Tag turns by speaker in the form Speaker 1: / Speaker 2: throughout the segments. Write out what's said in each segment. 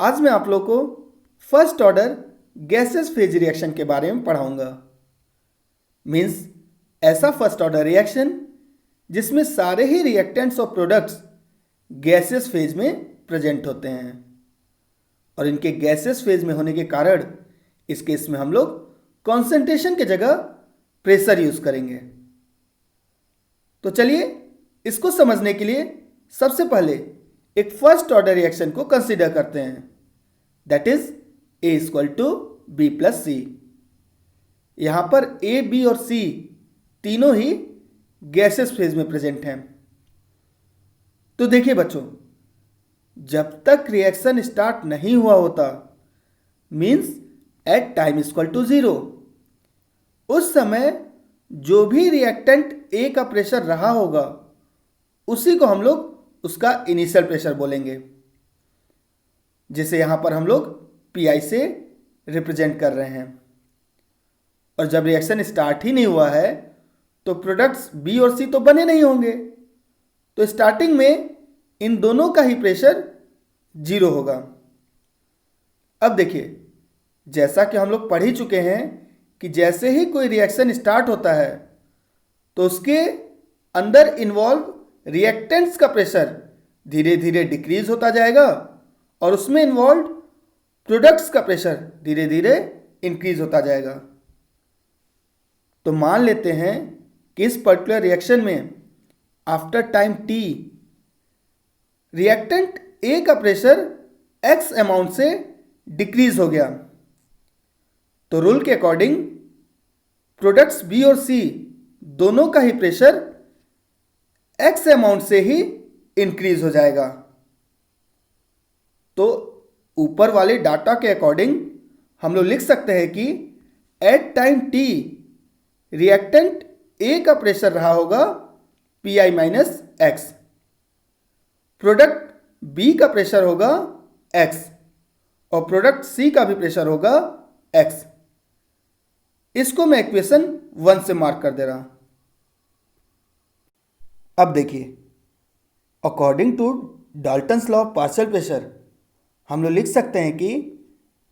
Speaker 1: आज मैं आप लोग को first order gases phase reaction के बारे में पढ़ाऊंगा। मीन्स ऐसा फर्स्ट ऑर्डर रिएक्शन जिसमें सारे ही रिएक्टेंट्स और प्रोडक्ट्स गैसेस फेज में प्रेजेंट होते हैं और इनके गैसेस फेज में होने के कारण इस केस में हम लोग कॉन्सेंट्रेशन की जगह प्रेशर यूज करेंगे। तो चलिए इसको समझने के लिए सबसे पहले एक फर्स्ट ऑर्डर रिएक्शन को कंसीडर करते हैं, that is A equal to B plus C. यहां पर ए, बी और सी तीनों ही गैसेस फेज में प्रेजेंट हैं। तो देखिए बच्चों, जब तक रिएक्शन स्टार्ट नहीं हुआ होता means at time equal to 0, उस समय जो भी रिएक्टेंट ए का प्रेशर रहा होगा उसी को हम लोग उसका इनिशियल प्रेशर बोलेंगे, जिसे यहां पर हम लोग पी से रिप्रेजेंट कर रहे हैं। और जब रिएक्शन स्टार्ट ही नहीं हुआ है तो प्रोडक्ट्स बी और सी तो बने नहीं होंगे, तो स्टार्टिंग में इन दोनों का ही प्रेशर 0 होगा। अब देखिए, जैसा कि हम लोग पढ़ ही चुके हैं कि जैसे ही कोई रिएक्शन स्टार्ट होता है तो उसके अंदर इन्वॉल्व रिएक्टेंट्स का प्रेशर धीरे धीरे डिक्रीज होता जाएगा और उसमें इन्वॉल्व प्रोडक्ट्स का प्रेशर धीरे धीरे इंक्रीज होता जाएगा। तो मान लेते हैं कि इस पर्टिकुलर रिएक्शन में after time T reactant A का प्रेशर एक्स अमाउंट से डिक्रीज हो गया, तो रूल के अकॉर्डिंग प्रोडक्ट्स बी और सी दोनों का ही प्रेशर एक्स अमाउंट से ही इंक्रीज हो जाएगा। तो ऊपर वाले डाटा के अकॉर्डिंग हम लोग लिख सकते हैं कि at time T reactant A का प्रेशर रहा होगा P I minus X, product B का प्रेशर होगा एक्स और प्रोडक्ट सी का भी प्रेशर होगा एक्स। इसको मैं इक्वेशन 1 से मार्क कर दे रहा हूं। अब देखिए, according to Dalton's law of partial pressure हम लोग लिख सकते हैं कि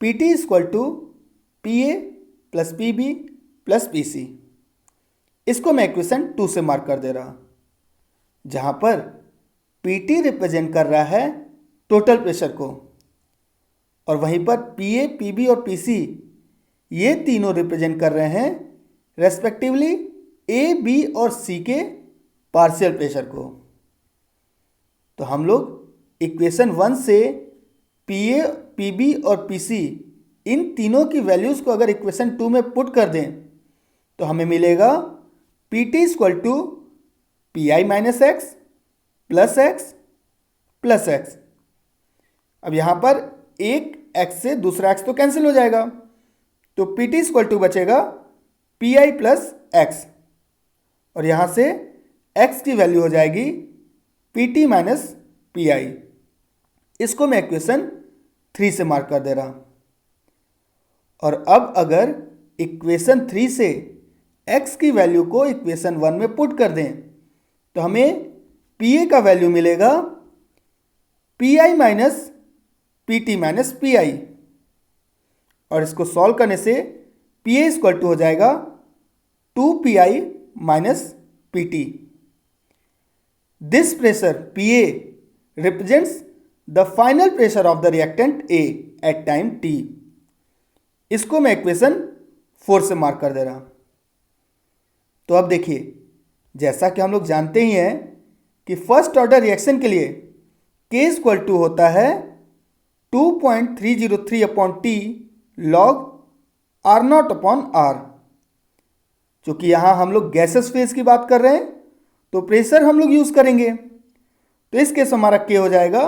Speaker 1: P T equal to P A plus P B plus P C. इसको मैं इक्वेशन 2 से मार्क कर दे रहा हूं, जहां पर पी टी रिप्रेजेंट कर रहा है टोटल प्रेशर को और वहीं पर पी ए, पी बी और पी सी ये तीनों रिप्रेजेंट कर रहे हैं रेस्पेक्टिवली ए, बी और सी के पार्शियल प्रेशर को। तो हम लोग इक्वेशन 1 से पी ए, पी बी और पी सी इन तीनों की वैल्यूज़ को अगर इक्वेशन 2 में पुट कर दें तो हमें मिलेगा P T equal to P I minus X plus X plus X. अब यहाँ पर एक एक्स से दूसरा एक्स तो कैंसिल हो जाएगा, तो पी टी इक्वल टू बचेगा पी आई प्लस एक्स और यहाँ से x की वैल्यू हो जाएगी P T minus P I. इसको मैं इक्वेशन 3 से मार्क कर दे रहा हूं। और अब अगर इक्वेशन 3 से x की वैल्यू को इक्वेशन 1 में पुट कर दें तो हमें पी ए का वैल्यू मिलेगा P I minus P T minus P I और इसको सॉल्व करने से पी ए इक्वल टू हो जाएगा 2 P I minus P T. This pressure Pa represents the final pressure of the reactant A at time t। इसको मैं equation 4 से mark कर दे रहा हूं। तो अब देखिए, जैसा कि हम लोग जानते ही हैं कि फर्स्ट ऑर्डर रिएक्शन के लिए K इक्वल टू होता है 2.303 upon T log R naught upon R. चूंकि यहां हम लोग गैसेस फेज की बात कर रहे हैं तो प्रेशर हम लोग यूज करेंगे, तो इस केस हमारा के हो जाएगा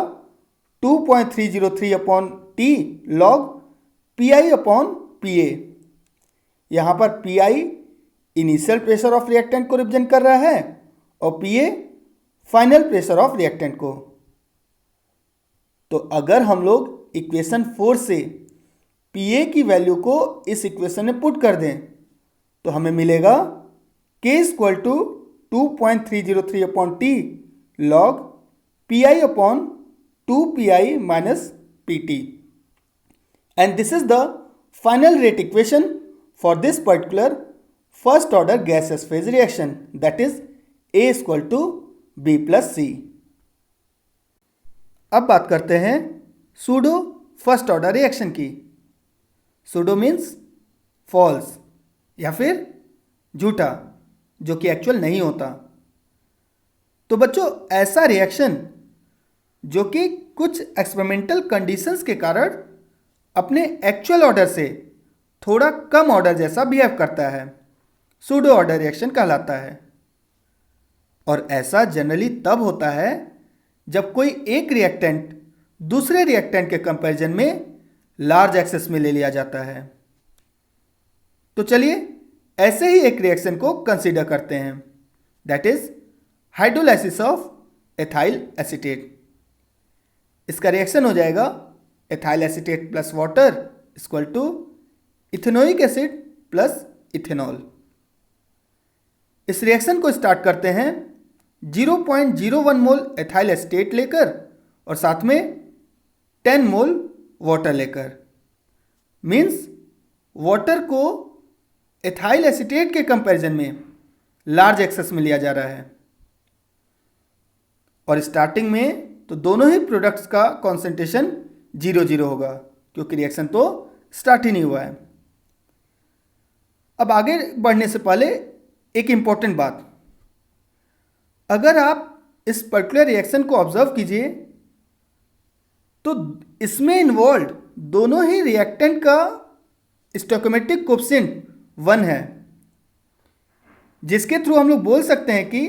Speaker 1: 2.303 upon T log P I upon P A. यहां पर P I initial pressure of reactant को रिप्रेजेंट कर रहा है और P A final pressure of reactant को। तो अगर हम लोग इक्वेशन 4 से पी ए की वैल्यू को इस इक्वेशन में पुट कर दें तो हमें मिलेगा K equal to 2.303 upon T log P I upon 2 P I minus P T. And this is the final rate equation for this particular first order gaseous phase reaction, that is A is equal to B plus C. अब बात करते हैं pseudo first order reaction की. Pseudo means false या फिर झूठा, जो कि एक्चुअल नहीं होता. तो बच्चों, ऐसा रिएक्शन जो कि कुछ एक्सपेरिमेंटल कंडीशंस के कारण अपने एक्चुअल ऑर्डर से थोड़ा कम ऑर्डर जैसा बिहेव करता है, सूडो ऑर्डर रिएक्शन कहलाता है. और ऐसा जनरली तब होता है जब कोई एक रिएक्टेंट दूसरे रिएक्टेंट के कंपैरिजन में लार्ज एक्सेस में ले लिया जाता है. तो चलिए ऐसे ही एक रिएक्शन को कंसीडर करते हैं, that is hydrolysis of ethyl acetate. इसका रिएक्शन हो जाएगा ethyl acetate plus water equal to ethanoic acid plus ethanol. इस रिएक्शन को स्टार्ट करते हैं 0.01 मोल एथाइल एसीटेट लेकर और साथ में 10 मोल वाटर लेकर. मीन्स वाटर को एथाइल एसीटेट के कंपैरिजन में लार्ज एक्सेस में लिया जा रहा है. और स्टार्टिंग में तो दोनों ही प्रोडक्ट्स का कॉन्सेंट्रेशन 0-0 होगा, क्योंकि रिएक्शन तो स्टार्ट ही नहीं हुआ है. अब आगे बढ़ने से पहले एक इंपॉर्टेंट बात, अगर आप इस पर्टिकुलर रिएक्शन को ऑब्जर्व कीजिए तो इसमें इन्वॉल्व दोनों ही रिएक्टेंट का स्टोइकोमेट्रिक कोएफिशिएंट 1 है, जिसके थ्रू हम लोग बोल सकते हैं कि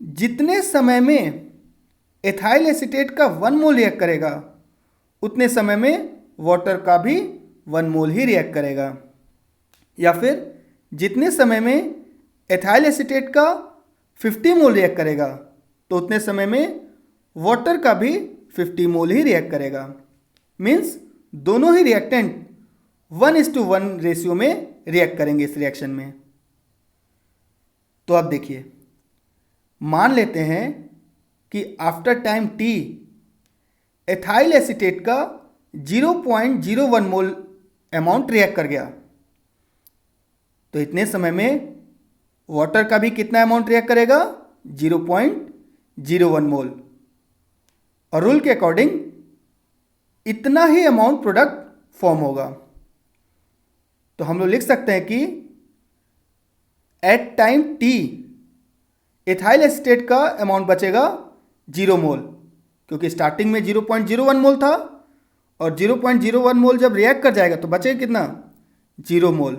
Speaker 1: जितने समय में एथाइल एसीटेट का 1 मोल रिएक्ट करेगा उतने समय में वाटर का भी 1 मोल ही रिएक्ट करेगा. या फिर जितने समय में एथाइल एसीटेट का 50 मोल रिएक्ट करेगा तो उतने समय में वाटर का भी 50 मोल ही रिएक्ट करेगा. मीन्स दोनों ही रिएक्टेंट 1:1 रेशियो में रिएक्ट करेंगे इस रिएक्शन में. तो अब देखिए, मान लेते हैं कि after time t ethyl acetate का 0.01 मोल अमाउंट रिएक्ट कर गया, तो इतने समय में वाटर का भी कितना अमाउंट रिएक्ट करेगा? 0.01 मोल. और रूल के अकॉर्डिंग इतना ही अमाउंट प्रोडक्ट फॉर्म होगा. तो हम लोग लिख सकते हैं कि at time t ethyl acetate का अमाउंट बचेगा 0 मोल, क्योंकि स्टार्टिंग में 0.01 मोल था और 0.01 मोल जब रिएक्ट कर जाएगा तो बचेगा कितना? 0 मोल.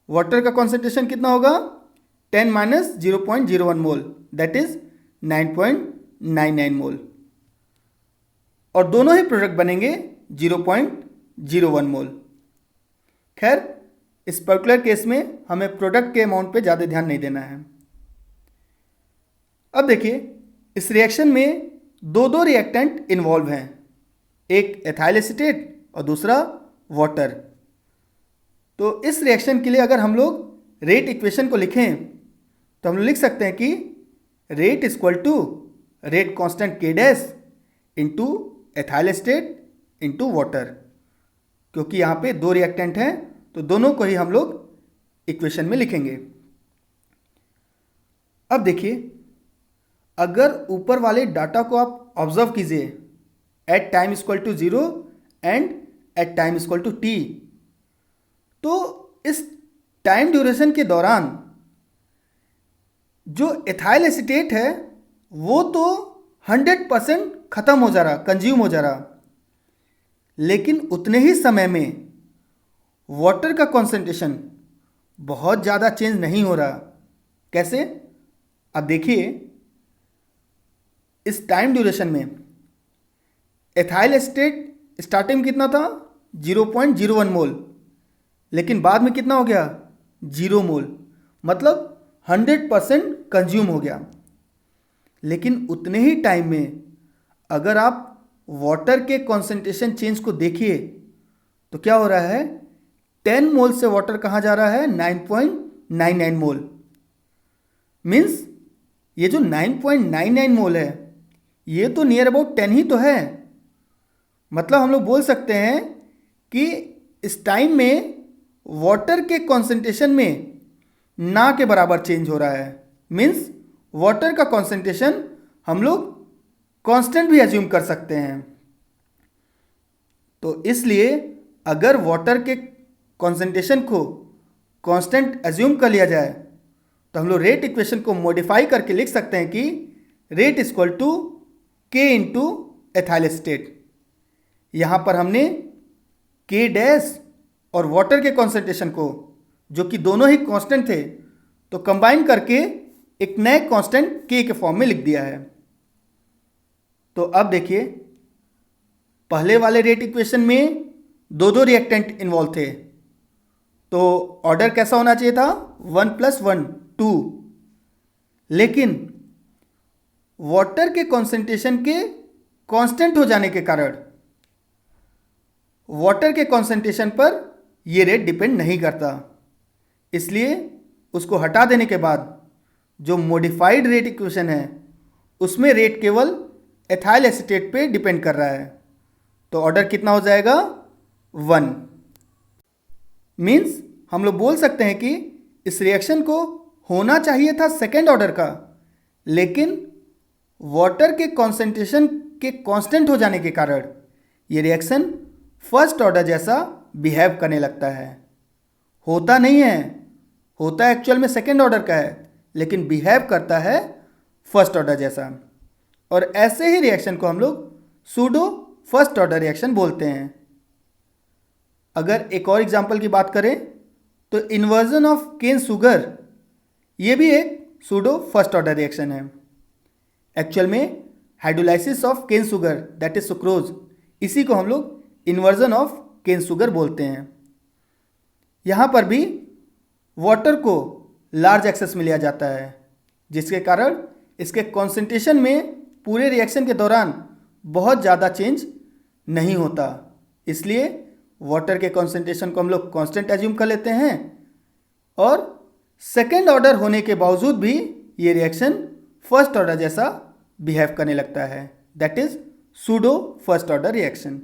Speaker 1: वाटर का कॉन्सेंट्रेशन कितना होगा? 10 माइनस 0.01 मोल, दैट इज 9.99 मोल. और दोनों ही प्रोडक्ट बनेंगे 0.01 मोल. खैर, इस पर्टिकुलर केस में हमें प्रोडक्ट के अमाउंट पे ज़्यादा ध्यान नहीं देना है. अब देखिए, इस रिएक्शन में दो रिएक्टेंट इन्वॉल्व हैं, एक एथाइल एसीटेट और दूसरा वाटर. तो इस रिएक्शन के लिए अगर हम लोग रेट इक्वेशन को लिखें तो हम लोग लिख सकते हैं कि rate equal to rate constant k dash into ethyl acetate into water. क्योंकि यहाँ पे दो रिएक्टेंट हैं तो दोनों को ही हम लोग इक्वेशन में लिखेंगे. अब देखिए, अगर ऊपर वाले डाटा को आप ऑब्जर्व कीजिए at time equal to 0 and at time equal to t, तो इस टाइम ड्यूरेशन के दौरान जो एथाइल एसीटेट है वो तो 100% खत्म हो जा रहा, कंज्यूम हो जा रहा, लेकिन उतने ही समय में वाटर का कॉन्सेंट्रेशन बहुत ज़्यादा चेंज नहीं हो रहा. कैसे? अब देखिए, इस टाइम ड्यूरेशन में एथाइल एसीटेट स्टार्टिंग में कितना था? 0.01 मोल, लेकिन बाद में कितना हो गया? 0 मोल. मतलब 100% कंज्यूम हो गया. लेकिन उतने ही टाइम में अगर आप वाटर के कॉन्सेंट्रेशन चेंज को देखिए तो क्या हो रहा है? 10 मोल से वाटर कहाँ जा रहा है? 9.99 मोल. मीन्स ये जो 9.99 मोल है ये तो नियर अबाउट 10 ही तो है. मतलब हम लोग बोल सकते हैं कि इस टाइम में वाटर के कॉन्सेंट्रेशन में ना के बराबर चेंज हो रहा है। मीन्स वाटर का कॉन्सेंट्रेशन हम लोग कांस्टेंट भी एज्यूम कर सकते हैं। तो इसलिए अगर वाटर के कॉन्सेंट्रेशन को कांस्टेंट एज्यूम कर लिया जाए तो हम लोग रेट इक्वेशन को मॉडिफाई करके लिख सकते हैं कि रेट इज इक्वल टू के इंटू एथाइल एसीटेट। यहाँ पर हमने के डैश और वाटर के कॉन्सेंट्रेशन को, जो कि दोनों ही कांस्टेंट थे, तो कंबाइन करके एक नए कांस्टेंट के फॉर्म में लिख दिया है। तो अब देखिए, पहले वाले रेट इक्वेशन में दो दो रिएक्टेंट इन्वॉल्व थे, तो ऑर्डर कैसा होना चाहिए था? 1 + 1 2। लेकिन वाटर के कॉन्सेंट्रेशन के कांस्टेंट हो जाने के कारण वाटर के कॉन्सेंट्रेशन पर यह रेट डिपेंड नहीं करता, इसलिए उसको हटा देने के बाद जो मॉडिफाइड रेट इक्वेशन है उसमें रेट केवल एथाइल एसीटेट पे डिपेंड कर रहा है। तो ऑर्डर कितना हो जाएगा? 1। मीन्स हम लोग बोल सकते हैं कि इस रिएक्शन को होना चाहिए था सेकेंड ऑर्डर का, लेकिन वाटर के कॉन्सेंट्रेशन के कांस्टेंट हो जाने के कारण ये रिएक्शन फर्स्ट ऑर्डर जैसा बिहेव करने लगता है। होता नहीं है, होता एक्चुअल में सेकेंड ऑर्डर का है, लेकिन बिहेव करता है फर्स्ट ऑर्डर जैसा। और ऐसे ही रिएक्शन को हम लोग सूडो फर्स्ट ऑर्डर रिएक्शन बोलते हैं। अगर एक और एग्जांपल की बात करें तो इन्वर्जन ऑफ केन शुगर, ये भी एक सूडो फर्स्ट ऑर्डर रिएक्शन है। एक्चुअल में hydrolysis of cane sugar, that is sucrose, इसी को हम लोग इन्वर्जन ऑफ केन शुगर बोलते हैं। यहाँ पर भी वाटर को लार्ज एक्सेस में लिया जाता है, जिसके कारण इसके कॉन्सेंट्रेशन में पूरे रिएक्शन के दौरान बहुत ज़्यादा चेंज नहीं होता। इसलिए वाटर के कॉन्सेंट्रेशन को हम लोग कांस्टेंट एज्यूम कर लेते हैं, और सेकेंड ऑर्डर होने के बावजूद भी ये रिएक्शन फर्स्ट ऑर्डर जैसा बिहेव करने लगता है, that is pseudo first order reaction.